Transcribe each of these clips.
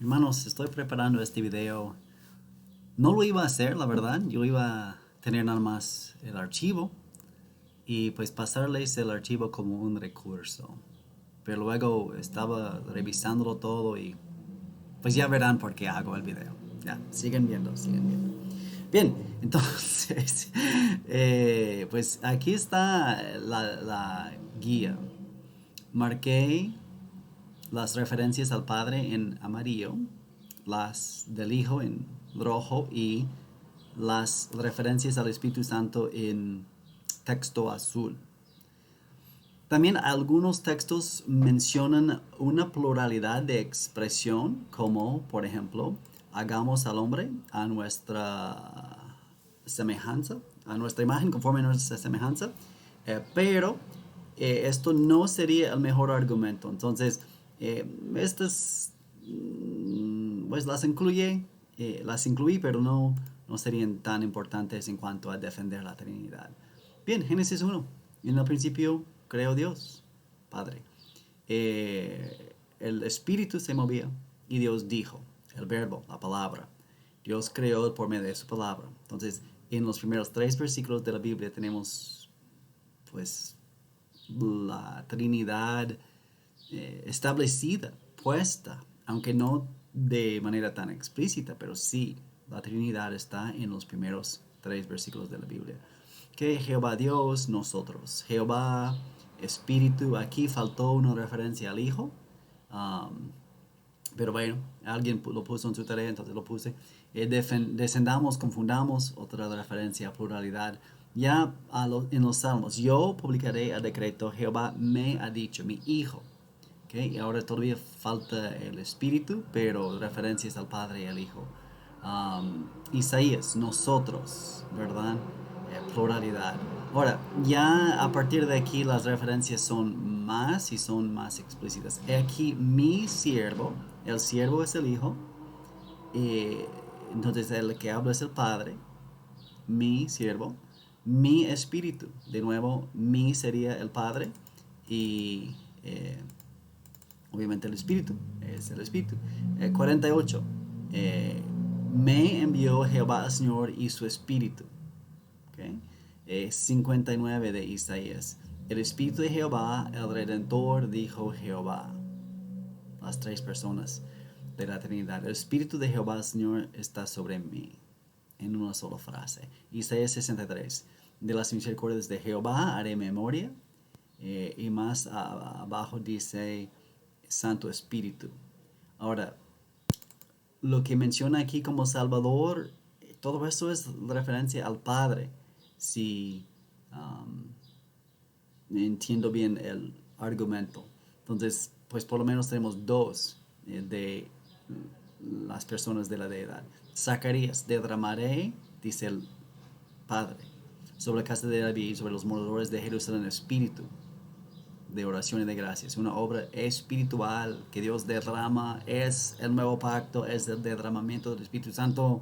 Hermanos, estoy preparando este video. No lo iba a hacer, la verdad. Yo iba a tener nada más el archivo y pues pasarles el archivo como un recurso. Pero luego estaba revisándolo todo y pues ya verán por qué hago el video. Ya, siguen viendo, siguen viendo. Bien, entonces, pues aquí está la guía. Marqué las referencias al Padre en amarillo, las del Hijo en rojo y las referencias al Espíritu Santo en texto azul. También algunos textos mencionan una pluralidad de expresión, como por ejemplo, hagamos al hombre a nuestra semejanza, a nuestra imagen conforme a nuestra semejanza, pero esto no sería el mejor argumento. Entonces, estas pues las incluí, pero no serían tan importantes en cuanto a defender la Trinidad. Bien, Génesis 1. En el principio creó Dios, Padre. El Espíritu se movía y Dios dijo, el verbo, la palabra. Dios creó por medio de su palabra. Entonces, en los primeros 3 versículos de la Biblia tenemos, pues, la Trinidad establecida, puesta, aunque no de manera tan explícita, pero sí, la Trinidad está en los primeros 3 versículos de la Biblia. Que Jehová Dios, nosotros. Jehová, Espíritu, aquí faltó una referencia al Hijo. Um, pero bueno, alguien lo puso en su tarea, entonces lo puse. Descendamos, confundamos, otra referencia a pluralidad. Ya en los salmos, yo publicaré el decreto, Jehová me ha dicho, mi hijo. ¿Okay? Y ahora todavía falta el espíritu, pero referencias al Padre y al Hijo. Isaías, nosotros, ¿verdad? Pluralidad. Ahora, ya a partir de aquí las referencias son más y son más explícitas. Aquí mi siervo, el siervo es el Hijo, eh, entonces el que habla es el Padre, mi siervo, mi espíritu, de nuevo, mi sería el Padre y obviamente el espíritu, es el espíritu. 48, me envió Jehová el Señor y su espíritu. ¿Okay? 59 de Isaías. El Espíritu de Jehová, el Redentor, dijo Jehová. Las 3 personas de la Trinidad. El Espíritu de Jehová, Señor, está sobre mí. En una sola frase. Isaías 63. De las misericordias de Jehová haré memoria. Y más abajo dice Santo Espíritu. Ahora, lo que menciona aquí como Salvador, todo eso es referencia al Padre. Si um, entiendo bien el argumento. Entonces, pues por lo menos tenemos dos de las personas de la deidad. Zacarías, derramaré, dice el Padre, sobre la casa de David, sobre los moradores de Jerusalén, espíritu de oración y de gracias. Una obra espiritual que Dios derrama, es el nuevo pacto, es el derramamiento del Espíritu Santo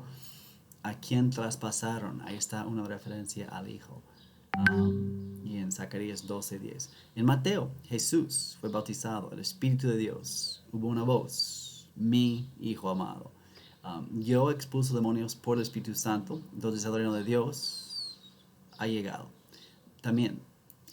a quien traspasaron. Ahí está una referencia al Hijo. Y en Zacarías 12:10. En Mateo, Jesús fue bautizado, el Espíritu de Dios. Hubo una voz, mi Hijo amado. Yo expulso demonios por el Espíritu Santo, entonces el reino de Dios ha llegado. También,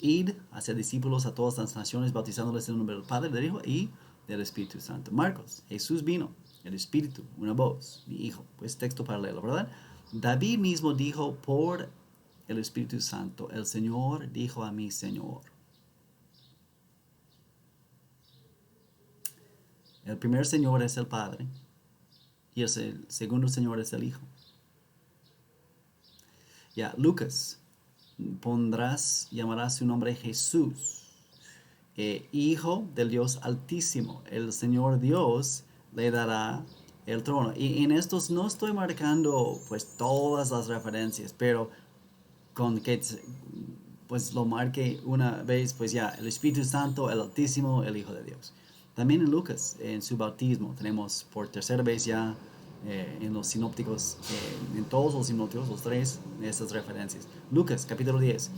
id, hacer discípulos a todas las naciones, bautizándoles en el nombre del Padre, del Hijo y del Espíritu Santo. Marcos, Jesús vino, el Espíritu, una voz, mi Hijo. Pues texto paralelo, ¿verdad? David mismo dijo por el Espíritu Santo, el Señor dijo a mi Señor. El primer Señor es el Padre y el segundo Señor es el Hijo. Ya, Lucas, llamarás su nombre Jesús, Hijo del Dios Altísimo. El Señor Dios le dará el trono. Y en estos no estoy marcando pues todas las referencias, pero con que pues lo marque una vez, pues ya, el Espíritu Santo, el Altísimo, el Hijo de Dios. También en Lucas, en su bautismo, tenemos por tercera vez ya en los sinópticos, en todos los sinópticos, los tres, estas referencias. Lucas, capítulo 10.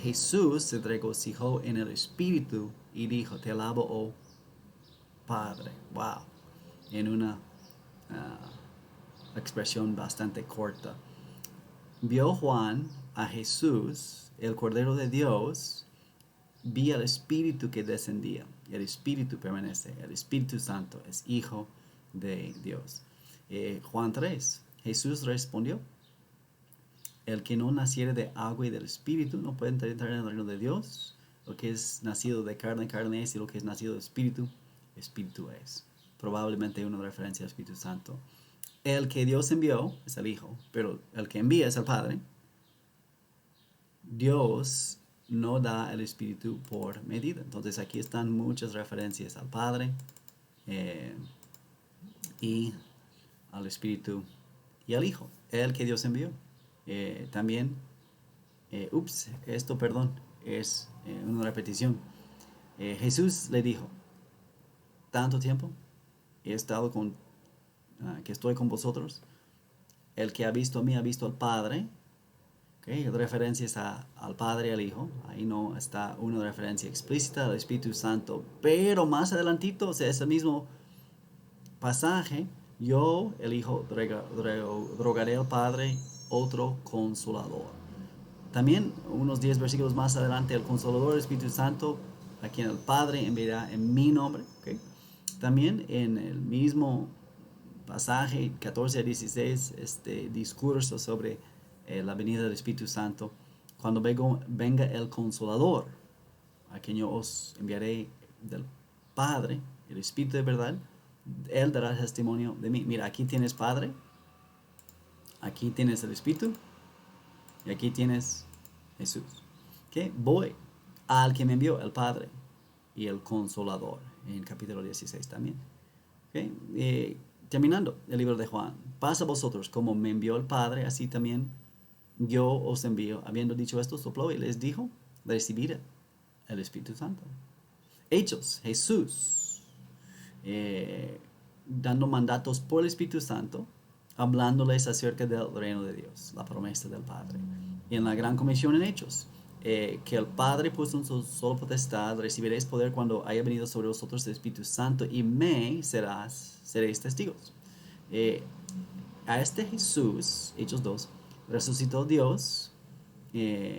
Jesús se regocijó en el Espíritu y dijo, te alabo, oh Padre. Wow. en una expresión bastante corta. Vio Juan a Jesús, el Cordero de Dios, vi al Espíritu que descendía. El Espíritu permanece, el Espíritu Santo es Hijo de Dios. Juan 3, Jesús respondió, el que no naciere de agua y del Espíritu no puede entrar en el reino de Dios. Lo que es nacido de carne, carne es, y lo que es nacido de Espíritu, Espíritu es. Probablemente una referencia al Espíritu Santo. El que Dios envió es el Hijo, pero el que envía es el Padre. Dios no da el Espíritu por medida. Entonces aquí están muchas referencias al Padre y al Espíritu y al Hijo, el que Dios envió. También, perdón, es una repetición. Jesús le dijo, tanto tiempo he estado que estoy con vosotros. El que ha visto a mí ha visto al Padre. Okay, referencias al Padre y al Hijo. Ahí no está una referencia explícita al Espíritu Santo. Pero más adelantito, o sea, ese mismo pasaje, yo, el Hijo, drogaré al Padre otro consolador. También, unos 10 versículos más adelante, el Consolador, el Espíritu Santo, a quien el Padre enviará en mi nombre. Okay. También en el mismo pasaje 14 a 16, este discurso sobre la venida del Espíritu Santo, cuando venga el Consolador, a quien yo os enviaré del Padre, el Espíritu de verdad, Él dará testimonio de mí. Mira, aquí tienes Padre, aquí tienes el Espíritu, y aquí tienes Jesús. ¿Okay? Voy al que me envió, el Padre, y el Consolador, en capítulo 16 también. ¿Okay? Terminando el libro de Juan, pasa a vosotros como me envió el Padre, así también yo os envío. Habiendo dicho esto, sopló y les dijo, recibid el Espíritu Santo. Hechos, Jesús, dando mandatos por el Espíritu Santo, hablándoles acerca del reino de Dios, la promesa del Padre. Y en la gran comisión en Hechos, que el Padre puso en su sola potestad, recibiréis poder cuando haya venido sobre vosotros el Espíritu Santo y seréis testigos. A este Jesús, Hechos 2, resucitó Dios,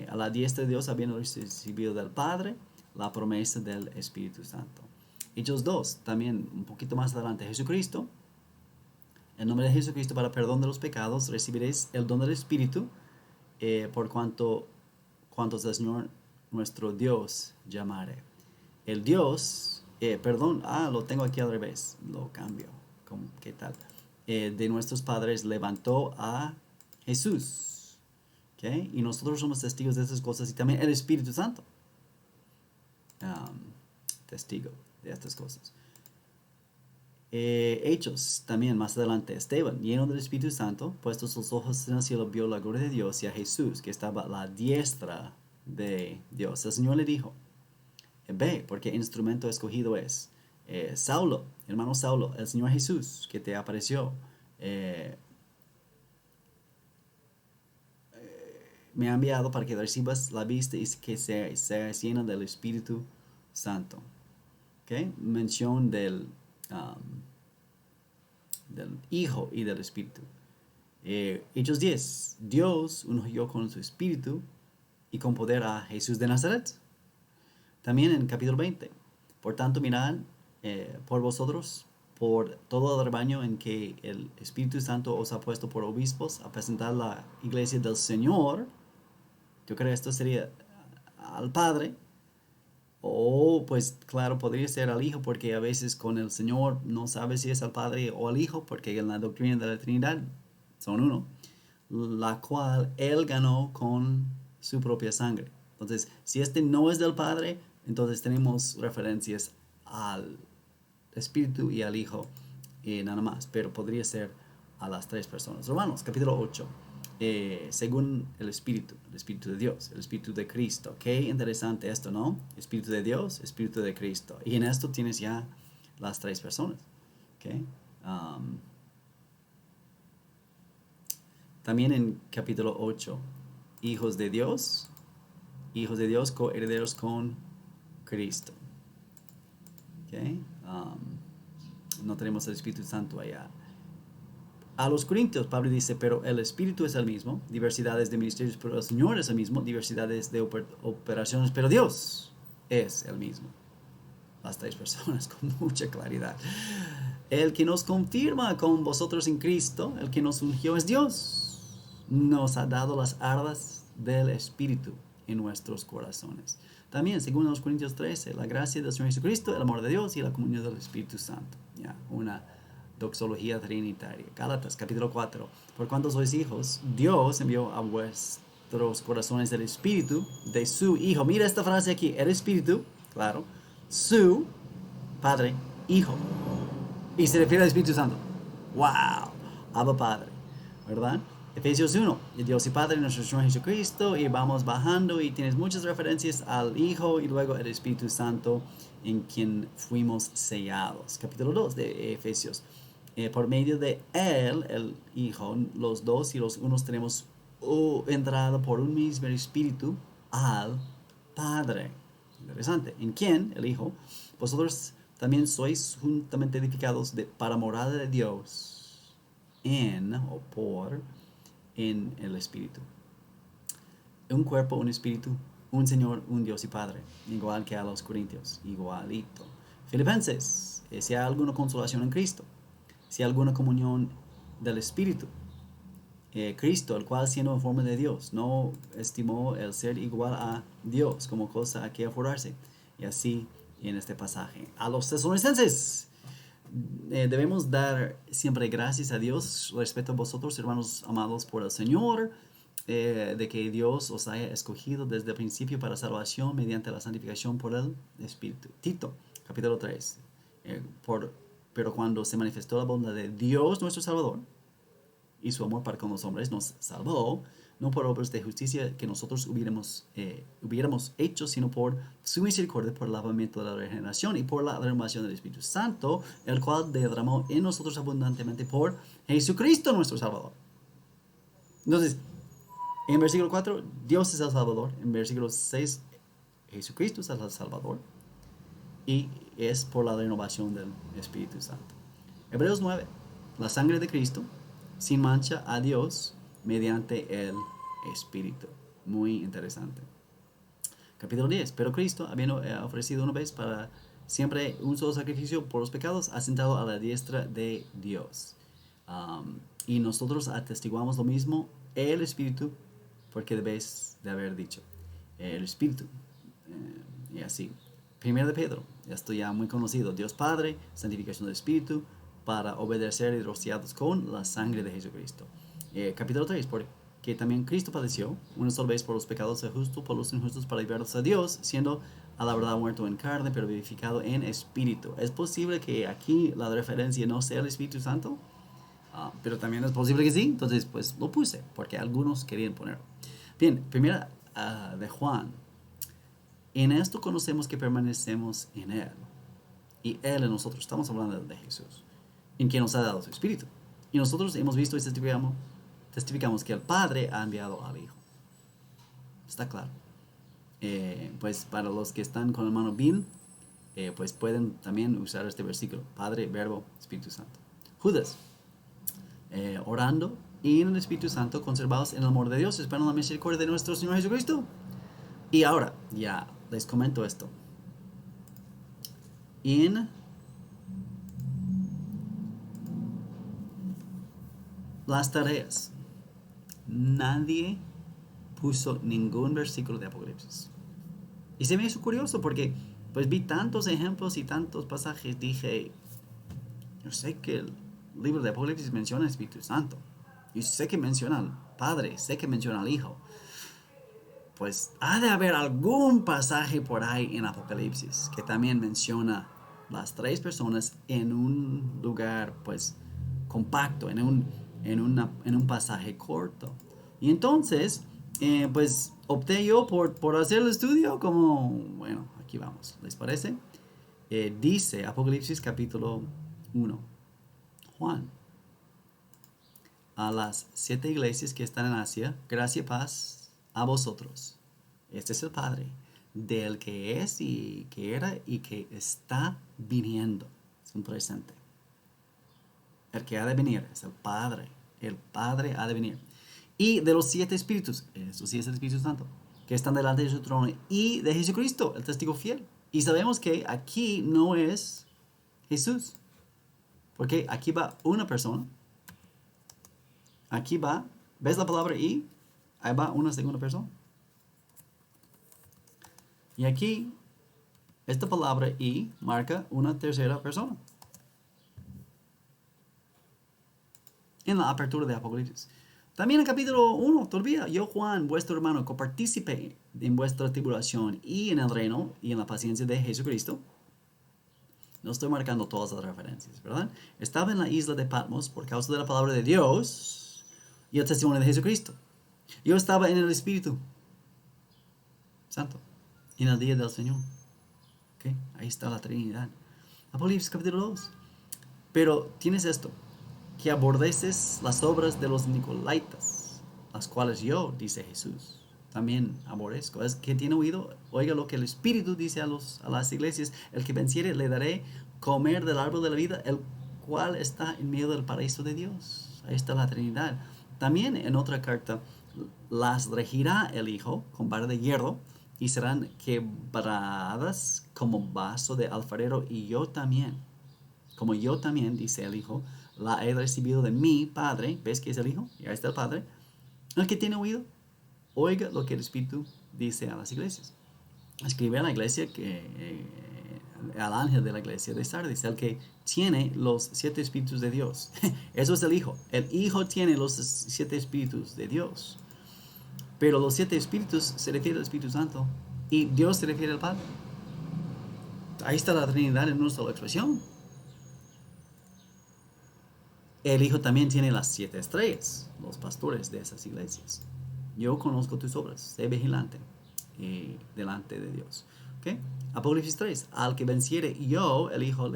a la diestra de Dios, habiendo recibido del Padre la promesa del Espíritu Santo. Hechos 2, también un poquito más adelante, Jesucristo, en nombre de Jesucristo para perdón de los pecados, recibiréis el don del Espíritu, por cuantos el Señor nuestro Dios llamare. El Dios, lo tengo aquí al revés, lo cambio, ¿qué tal? De nuestros padres levantó a Jesús, ¿okay? Y nosotros somos testigos de esas cosas, y también el Espíritu Santo, testigo de estas cosas. Hechos, también más adelante, Esteban, lleno del Espíritu Santo, puestos los ojos en el cielo, vio la gloria de Dios y a Jesús, que estaba a la diestra de Dios. El Señor le dijo, ve, porque instrumento escogido es. Saulo, hermano Saulo, el Señor Jesús, que te apareció, me ha enviado para que recibas la vista y que seas lleno del Espíritu Santo. ¿Okay? Mención del Hijo y del Espíritu. Hechos 10. Dios ungió con su Espíritu y con poder a Jesús de Nazaret. También en capítulo 20. Por tanto, mirad por vosotros, por todo el rebaño en que el Espíritu Santo os ha puesto por obispos, a presentar la iglesia del Señor. Yo creo que esto sería al Padre. O pues claro, podría ser al Hijo, porque a veces con el Señor no sabes si es al Padre o al Hijo, porque en la doctrina de la Trinidad son uno, la cual Él ganó con su propia sangre. Entonces, si este no es del Padre, entonces tenemos referencias al Espíritu y al Hijo y nada más, pero podría ser a las tres personas. Romanos capítulo 8. Según el Espíritu de Dios, el Espíritu de Cristo. Qué interesante esto, ¿no? Espíritu de Dios, Espíritu de Cristo. Y en esto tienes ya las tres personas. ¿Okay? También en capítulo 8, hijos de Dios, coherederos con Cristo. ¿Okay? no tenemos el Espíritu Santo allá. A los Corintios, Pablo dice, pero el Espíritu es el mismo, diversidades de ministerios, pero el Señor es el mismo, diversidades de operaciones, pero Dios es el mismo. Las tres personas con mucha claridad. El que nos confirma con vosotros en Cristo, el que nos ungió es Dios. Nos ha dado las armas del Espíritu en nuestros corazones. También, según los Corintios 13, la gracia del Señor Jesucristo, el amor de Dios y la comunión del Espíritu Santo. Ya, una doxología trinitaria. Gálatas, capítulo 4. Por cuanto sois hijos, Dios envió a vuestros corazones el Espíritu de su Hijo. Mira esta frase aquí, el Espíritu, claro, su Padre, Hijo. Y se refiere al Espíritu Santo. ¡Wow! Abba Padre, ¿verdad? Efesios 1, el Dios y Padre de nuestro Señor Jesucristo, y vamos bajando y tienes muchas referencias al Hijo y luego el Espíritu Santo en quien fuimos sellados. Capítulo 2 de Efesios. Por medio de Él, el Hijo, los dos y los unos tenemos entrada por un mismo Espíritu al Padre. Interesante. ¿En quién? El Hijo. Vosotros también sois juntamente edificados para morada de Dios en o por en el Espíritu. Un cuerpo, un Espíritu, un Señor, un Dios y Padre, igual que a los Corintios, igualito. Filipenses, si hay alguna consolación en Cristo, si hay alguna comunión del Espíritu, Cristo, el cual siendo en forma de Dios, no estimó el ser igual a Dios como cosa a que aferrarse. Y así en este pasaje. A los tesalonicenses, debemos dar siempre gracias a Dios, respeto a vosotros, hermanos amados por el Señor, de que Dios os haya escogido desde el principio para salvación mediante la santificación por el Espíritu. Tito, capítulo 3. Pero cuando se manifestó la bondad de Dios nuestro Salvador y su amor para con los hombres, nos salvó, no por obras de justicia que nosotros hubiéramos hecho, sino por su misericordia, por el lavamiento de la regeneración y por la renovación del Espíritu Santo, el cual derramó en nosotros abundantemente por Jesucristo nuestro Salvador. Entonces, en versículo 4, Dios es el Salvador. En versículo 6, Jesucristo es el Salvador. Y es por la renovación del Espíritu Santo. Hebreos 9, la sangre de Cristo, sin mancha a Dios mediante el Espíritu. Muy interesante. Capítulo 10. Pero Cristo, habiendo ofrecido una vez para siempre un solo sacrificio por los pecados, ha sentado a la diestra de Dios. Y nosotros atestiguamos lo mismo, el Espíritu, porque debéis de haber dicho. El Espíritu. Y así. Primero de Pedro, esto ya muy conocido. Dios Padre, santificación del Espíritu, para obedecer y rociados con la sangre de Jesucristo. Capítulo 3, porque también Cristo padeció una sola vez por los pecados del justo, por los injustos, para librarlos a Dios, siendo a la verdad muerto en carne, pero vivificado en espíritu. ¿Es posible que aquí la referencia no sea el Espíritu Santo? Pero también es posible que sí, entonces pues lo puse, porque algunos querían ponerlo. Bien, primera de Juan. En esto conocemos que permanecemos en Él, y Él en nosotros. Estamos hablando de Jesús, en quien nos ha dado su Espíritu. Y nosotros hemos visto y testificamos que el Padre ha enviado al Hijo. Está claro. Pues para los que están con la mano bien, pues pueden también usar este versículo. Padre, Verbo, Espíritu Santo. Judas, orando y en el Espíritu Santo, conservados en el amor de Dios, esperando la misericordia de nuestro Señor Jesucristo. Y ahora, ya les comento esto. En las tareas, nadie puso ningún versículo de Apocalipsis. Y se me hizo curioso porque pues vi tantos ejemplos y tantos pasajes. Dije, yo sé que el libro de Apocalipsis menciona al Espíritu Santo. Y sé que menciona al Padre, sé que menciona al Hijo. Pues ha de haber algún pasaje por ahí en Apocalipsis que también menciona las tres personas en un lugar pues compacto, en un pasaje corto. Y entonces pues opté yo por hacer el estudio como, bueno, aquí vamos, ¿les parece? Dice Apocalipsis capítulo 1, Juan, a las 7 iglesias que están en Asia, gracia y paz a vosotros. Este es el Padre, del que es y que era y que está viniendo. Es un presente. El que ha de venir es el Padre. El Padre ha de venir. Y de los 7 espíritus, eso sí es el Espíritu Santo, que están delante de su trono, y de Jesucristo, el testigo fiel. Y sabemos que aquí no es Jesús, porque aquí va una persona, aquí va, ¿ves la palabra y? Ahí va una segunda persona. Y aquí, esta palabra y marca una tercera persona. En la apertura de Apocalipsis. También en capítulo 1, todavía, yo Juan, vuestro hermano, copartícipe en vuestra tribulación y en el reino y en la paciencia de Jesucristo. No estoy marcando todas las referencias, ¿verdad? Estaba en la isla de Patmos por causa de la palabra de Dios y el testimonio de Jesucristo. Yo estaba en el Espíritu Santo en el día del Señor. ¿Okay? Ahí está la Trinidad. Apocalipsis capítulo 2. Pero tienes esto, que abordeces las obras de los Nicolaitas, las cuales yo, dice Jesús, también aborrezco. Es que tiene oído, oiga lo que el Espíritu dice a las iglesias: el que venciere le daré comer del árbol de la vida, el cual está en medio del paraíso de Dios. Ahí está la Trinidad. También en otra carta, las regirá el Hijo con vara de hierro, y serán quebradas como vaso de alfarero, y yo también, como yo también, dice el Hijo, la he recibido de mi Padre. ¿Ves que es el Hijo? Y ahí está el Padre. El que tiene oído, oiga lo que el Espíritu dice a las iglesias. Escribe a la iglesia al ángel de la iglesia de Sardis, el que tiene los 7 espíritus de Dios. Eso es el Hijo. El Hijo tiene los 7 espíritus de Dios. Pero los 7 espíritus se refiere al Espíritu Santo y Dios se refiere al Padre. Ahí está la Trinidad en una sola expresión. El Hijo también tiene las 7 estrellas, los pastores de esas iglesias. Yo conozco tus obras, sé vigilante delante de Dios. ¿Okay? Apocalipsis 3, al que venciere yo, el Hijo,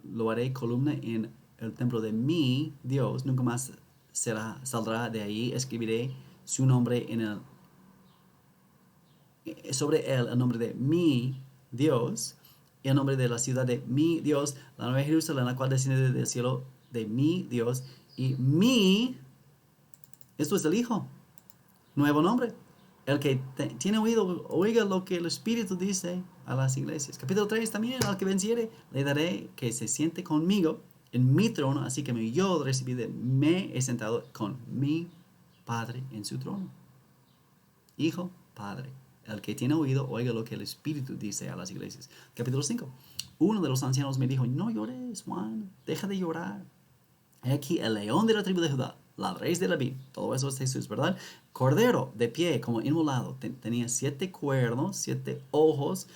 lo haré columna en el templo de mi Dios, nunca más saldrá de ahí. Escribiré su nombre sobre él, el nombre de mi Dios, el nombre de la ciudad de mi Dios, la nueva Jerusalén, la cual desciende del cielo de mi Dios, y esto es el Hijo, nuevo nombre. El que tiene oído, oiga lo que el Espíritu dice a las iglesias. Capítulo 3 también, al que venciere, le daré que se siente conmigo en mi trono, así que yo recibiré, me he sentado con mi Padre en su trono. Hijo, Padre. El que tiene oído, oiga lo que el Espíritu dice a las iglesias. Capítulo 5. Uno de los ancianos me dijo: no llores, Juan, deja de llorar. He aquí el león de la tribu de Judá, la raíz de David. Todo eso es Jesús, ¿verdad? Cordero, de pie, como inmolado. Tenía 7 cuernos, 7 ojos,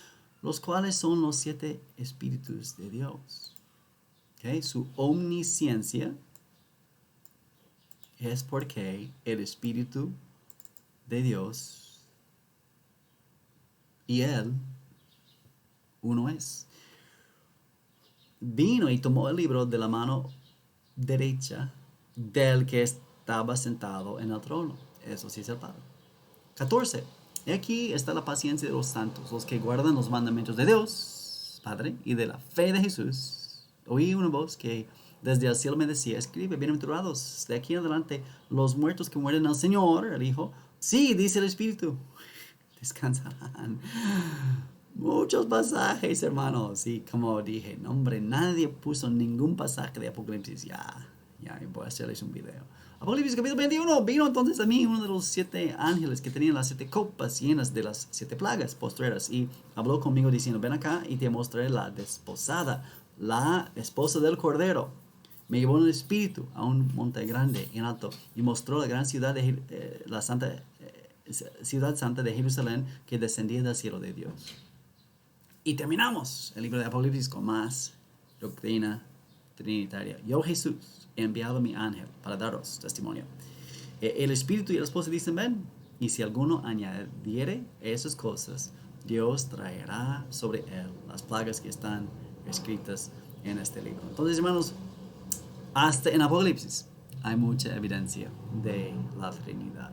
los cuales son los 7 espíritus de Dios. ¿Okay? Su omnisciencia es porque el Espíritu de Dios y Él uno es. Vino y tomó el libro de la mano derecha del que estaba sentado en el trono. Eso sí es el Padre. 14. Aquí está la paciencia de los santos, los que guardan los mandamientos de Dios, Padre, y de la fe de Jesús. Oí una voz que desde el cielo me decía: escribe, bienaventurados de aquí en adelante los muertos que mueren al Señor, el Hijo. Sí, dice el Espíritu, descansarán. Muchos pasajes, hermanos. Y como dije, no, hombre, nadie puso ningún pasaje de Apocalipsis. Ya voy a hacerles un video. Apocalipsis capítulo 21. Vino entonces a mí uno de los 7 ángeles que tenían las 7 copas llenas de las 7 plagas postreras, y habló conmigo diciendo: ven acá y te mostraré la desposada, la esposa del Cordero. Me llevó en el espíritu a un monte grande y alto, y mostró la gran ciudad ciudad santa de Jerusalén, que descendía del cielo de Dios. Y terminamos el libro de Apocalipsis con más doctrina trinitaria. Yo, Jesús, he enviado a mi ángel para daros testimonio. El Espíritu y la esposa dicen: ven. Y si alguno añadiere esas cosas, Dios traerá sobre él las plagas que están escritas en este libro. Entonces, hermanos, hasta en Apocalipsis hay mucha evidencia de la Trinidad.